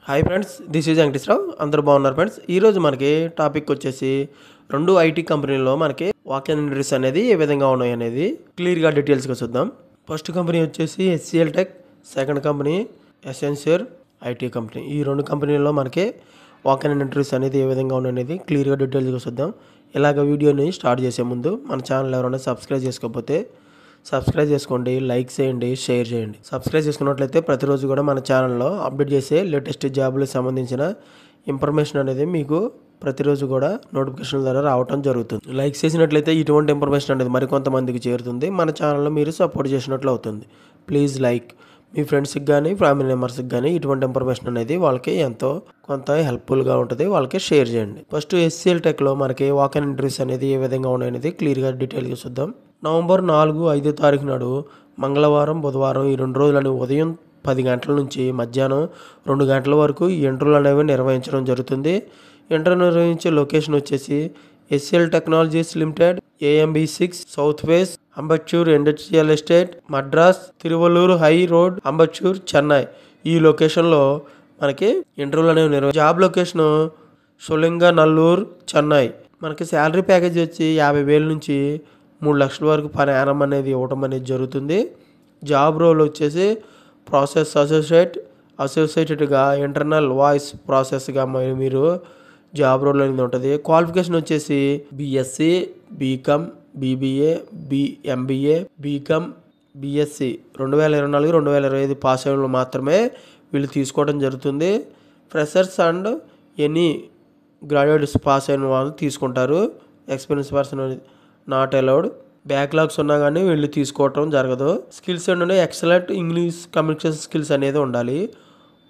Hi friends, this is Venkateswararao. అందరూ బాగున్నారు friends. ఈరోజు మనకి టాపిక్ వచ్చేసి రెండు ఐటీ కంపెనీల్లో మనకి వాక్-ఇన్ ఇంటర్వ్యూస్ అనేది ఏ విధంగా ఉన్నాయి అనేది క్లియర్గా డీటెయిల్స్గా చూద్దాం. ఫస్ట్ కంపెనీ వచ్చేసి HCL టెక్, సెకండ్ కంపెనీ ఎసెన్షియర్ ఐటీ కంపెనీ. ఈ రెండు కంపెనీల్లో మనకి వాక్-ఇన్ ఇంటర్వ్యూస్ అనేది ఏ విధంగా ఉన్నాయి అనేది క్లియర్గా డీటెయిల్స్గా చూద్దాం. ఇలాగ వీడియోని స్టార్ట్ చేసే ముందు మన ఛానల్ ఎవరైనా సబ్స్క్రైబ్ చేసుకోకపోతే సబ్స్క్రైబ్ చేసుకోండి, లైక్ చేయండి, షేర్ చేయండి. సబ్స్క్రైబ్ చేసుకున్నట్లయితే ప్రతిరోజు కూడా మన ఛానల్లో అప్డేట్ చేసే లేటెస్ట్ జాబులకు సంబంధించిన ఇన్ఫర్మేషన్ అనేది మీకు ప్రతిరోజు కూడా నోటిఫికేషన్ ద్వారా రావడం జరుగుతుంది. లైక్ చేసినట్లయితే ఇటువంటి ఇన్ఫర్మేషన్ అనేది మరికొంతమందికి చేరుతుంది. మన ఛానల్లో మీరు సపోర్ట్ చేసినట్లు అవుతుంది. Please like. మీ ఫ్రెండ్స్కి కానీ ఫ్యామిలీ మెంబర్స్కి కానీ ఇటువంటి ఇన్ఫర్మేషన్ అనేది వాళ్ళకి ఎంతో కొంత హెల్ప్ఫుల్గా ఉంటుంది, వాళ్ళకి షేర్ చేయండి. ఫస్ట్ HCL టెక్లో మనకి వాక్-ఇన్ ఇంటర్వ్యూస్ అనేది ఏ విధంగా ఉన్నాయనేది క్లియర్గా డీటెయిల్గా చూద్దాం. నవంబర్ 4, 5 తారీఖు నాడు మంగళవారం, బుధవారం ఈ 2 రోజులని ఉదయం 10 గంటల నుంచి మధ్యాహ్నం 2 గంటల వరకు ఈ ఇంటర్వ్యూలు అనేవి నిర్వహించడం జరుగుతుంది. ఇంటర్వ్యూ నిర్వహించే లొకేషన్ వచ్చేసి HCL technologies limited, AMB6 south phase, Ambattur industrial estate, Madras, Tiruvallur high road, Ambattur, Chennai. ఈ లొకేషన్లో మనకి ఇంటర్వ్యూలు అనేవి జాబ్ లొకేషన్ సొలింగనల్లూరు, చెన్నై. మనకి శాలరీ ప్యాకేజ్ వచ్చి 50,000 నుంచి 3 లక్షల వరకు పర్ యానం అనేది ఇవ్వడం అనేది జరుగుతుంది. జాబ్ రోల్ వచ్చేసి ప్రాసెస్ అసోసియేటెడ్గా ఇంటర్నల్ వాయిస్ ప్రాసెస్గా మీరు జాబ్ రోల్ అనేది ఉంటుంది. క్వాలిఫికేషన్ వచ్చేసి BSc, BCom, BBA, MBA, BCom, BSc 2024, 2025 pass అయిన మాత్రమే వీళ్ళు తీసుకోవడం జరుగుతుంది. Freshers and any graduates pass అయిన వాళ్ళు తీసుకుంటారు. Experience person not allowed. Backlogs ఉన్నా కానీ వీళ్ళు తీసుకోవటం జరగదు. స్కిల్స్ ఏంటంటే ఎక్సలెంట్ ఇంగ్లీష్ కమ్యూనికేషన్ స్కిల్స్ అనేది ఉండాలి.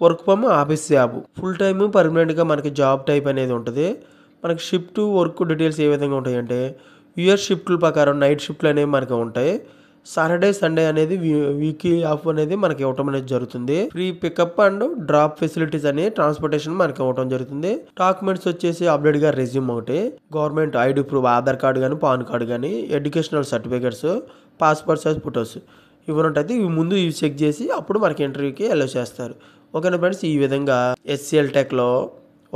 Work from office job, full time పర్మనెంట్గా మనకి జాబ్ టైప్ అనేది ఉంటుంది. మనకి షిఫ్ట్ వర్క్ డీటెయిల్స్ ఏ విధంగా ఉంటాయి అంటే యూఎస్ షిఫ్ట్ల ప్రకారం నైట్ షిఫ్ట్లు అనేవి మనకి ఉంటాయి. సాటర్డే, సండే అనేది వీక్లీ ఆఫ్ అనేది మనకి ఇవ్వటం అనేది జరుగుతుంది. Free pickup and drop facilities అని ట్రాన్స్పోర్టేషన్ మనకి ఇవ్వటం జరుగుతుంది. డాక్యుమెంట్స్ వచ్చేసి అప్డేట్గా రెజ్యూమ్ ఒకటి, government ID proof, Aadhaar card కానీ పాన్ కార్డు కానీ, educational certificates, passport size photos ఇవి ఉంటాయి. ఇవి ముందు ఇవి చెక్ చేసి అప్పుడు మనకి ఇంటర్వ్యూకి అలౌ చేస్తారు. ఓకేనా ఫ్రెండ్స్, ఈ విధంగా HCL టెక్లో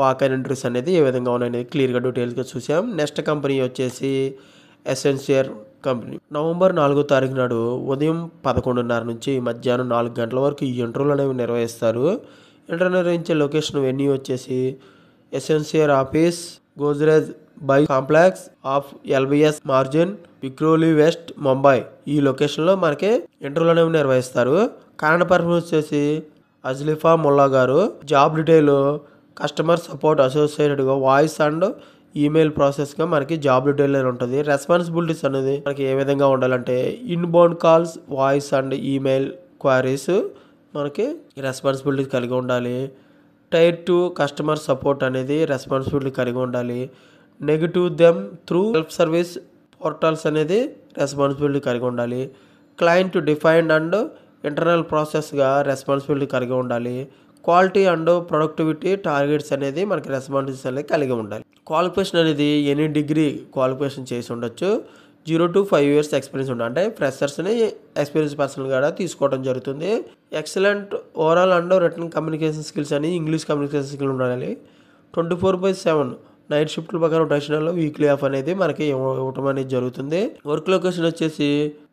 వాక్-ఇన్ ఇంటర్వ్యూస్ అనేది ఏ విధంగా ఉన్నాయనేది క్లియర్గా డీటెయిల్స్గా చూసాం. నెక్స్ట్ కంపెనీ వచ్చేసి ఎసెన్షియర్ కంపెనీ. నవంబర్ 4 తారీఖు నాడు ఉదయం 11:30 నుంచి మధ్యాహ్నం 4 గంటల వరకు ఈ ఇంటర్వ్యూలు అనేవి నిర్వహిస్తారు. ఇంటర్వ్యూ నిర్వహించే లొకేషన్ వెన్యూ వచ్చేసి ఎసెన్షియర్ ఆఫీస్, గోజ్రేజ్ బై కాంప్లెక్స్ ఆఫ్ LBS మార్జిన్, విక్రోలీ వెస్ట్, ముంబై. ఈ లొకేషన్లో మనకి ఇంటర్వ్యూలు అనేవి నిర్వహిస్తారు. కాండ పర్సన్ వచ్చేసి అజ్లిఫా ముల్లా గారు. జాబ్ డీటెయిల్ కస్టమర్ సపోర్ట్ అసోసియేటెడ్గా వాయిస్ అండ్ ఈమెయిల్ ప్రాసెస్గా మనకి జాబ్ డీటెయిల్ అనేది ఉంటుంది. రెస్పాన్సిబిలిటీస్ అనేది మనకి ఏ విధంగా ఉండాలంటే inbound calls, voice and email queries మనకి రెస్పాన్సిబిలిటీస్ కలిగి ఉండాలి. టైర్ 2 కస్టమర్ సపోర్ట్ అనేది రెస్పాన్సిబిలిటీ కలిగి ఉండాలి. Negative them through self service portals అనేది రెస్పాన్సిబిలిటీ కలిగి ఉండాలి. క్లయింట్ డిఫైన్డ్ అండ్ ఇంటర్నల్ ప్రాసెస్గా రెస్పాన్సిబిలిటీ కలిగి ఉండాలి. క్వాలిటీ అండ్ ప్రొడక్టివిటీ టార్గెట్స్ అనేది మనకి రెస్పాన్సిబిలిటీస్ అనేది కలిగి ఉండాలి. క్వాలిఫికేషన్ అనేది ఎనీ డిగ్రీ క్వాలిఫికేషన్ చేసి ఉండొచ్చు. 0 to 5 years ఎక్స్పీరియన్స్ ఉండాలి. అంటే ఫ్రెషర్స్ని ఎక్స్పీరియన్స్ పర్సన్ కూడా తీసుకోవడం జరుగుతుంది. Excellent overall and return communication skills అని ఇంగ్లీష్ కమ్యూనికేషన్ స్కిల్ ఉండాలి. 24/7 నైట్ షిఫ్ట్ల ప్రకారం రొటేషనల్లో వీక్లీ ఆఫ్ అనేది మనకి ఇవ్వటం అనేది జరుగుతుంది. వర్క్ లొకేషన్ వచ్చేసి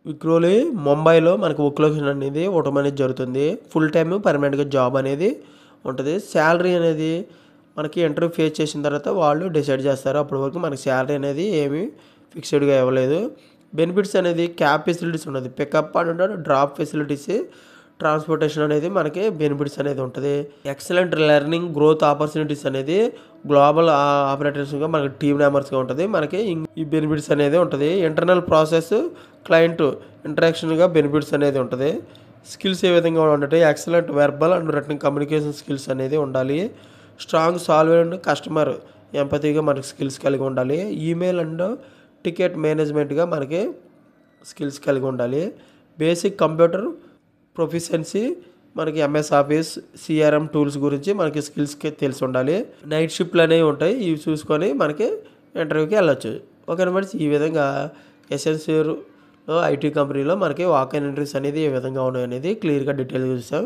విక్రోలీ, ముంబైలో మనకి వర్క్ లొకేషన్ అనేది ఇవ్వటం అనేది జరుగుతుంది. ఫుల్ టైమ్ పర్మనెంట్గా జాబ్ అనేది ఉంటుంది. శాలరీ అనేది మనకి ఇంటర్వ్యూ ఫేస్ చేసిన తర్వాత వాళ్ళు డిసైడ్ చేస్తారు. అప్పటి వరకు మనకి శాలరీ అనేది ఏమీ ఫిక్స్డ్గా ఇవ్వలేదు. బెనిఫిట్స్ అనేది క్యాబ్ ఫెసిలిటీస్ ఉన్నది, pickup and drop facilities, transportation అనేది మనకి బెనిఫిట్స్ అనేది ఉంటుంది. ఎక్సలెంట్ లెర్నింగ్ గ్రోత్ ఆపర్చునిటీస్ అనేది గ్లోబల్ ఆపరేటర్స్గా మనకి టీమ్ మెంబర్స్గా ఉంటుంది. మనకి ఈ బెనిఫిట్స్ అనేది ఉంటుంది. ఇంటర్నల్ ప్రాసెస్, క్లయింట్ ఇంటరాక్షన్గా బెనిఫిట్స్ అనేది ఉంటుంది. స్కిల్స్ ఏ విధంగా ఉండాలంటే excellent verbal and written communication skills అనేది ఉండాలి. స్ట్రాంగ్ సాల్వ్ అండ్ కస్టమర్ ఎంపతిగా మనకి స్కిల్స్ కలిగి ఉండాలి. ఈమెయిల్ అండ్ టికెట్ మేనేజ్మెంట్గా మనకి స్కిల్స్ కలిగి ఉండాలి. బేసిక్ కంప్యూటర్ ప్రొఫిషియన్సీ మనకి MS ఆఫీస్, CRM టూల్స్ గురించి మనకి స్కిల్స్కి తెలిసి ఉండాలి. నైట్ షిఫ్ట్లు అనేవి ఉంటాయి, ఇవి చూసుకొని మనకి ఇంటర్వ్యూకి వెళ్ళొచ్చు. ఓకేనా ఫ్రెండ్స్, ఈ విధంగా ఎసెన్షియర్లో ఐటీ కంపెనీలో మనకి వాక్-ఇన్ ఇంటర్వ్యూస్ అనేది ఏ విధంగా ఉన్నాయి అనేది క్లియర్గా డీటెయిల్గా చూసాం.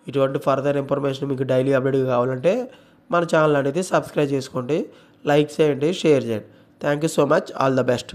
ఇటువంటి ఫర్దర్ ఇన్ఫర్మేషన్ మీకు డైలీ అప్డేట్ కావాలంటే మన ఛానల్ అనేది సబ్స్క్రైబ్ చేసుకోండి, లైక్ చేయండి, షేర్ చేయండి. Thank you so much. All the best.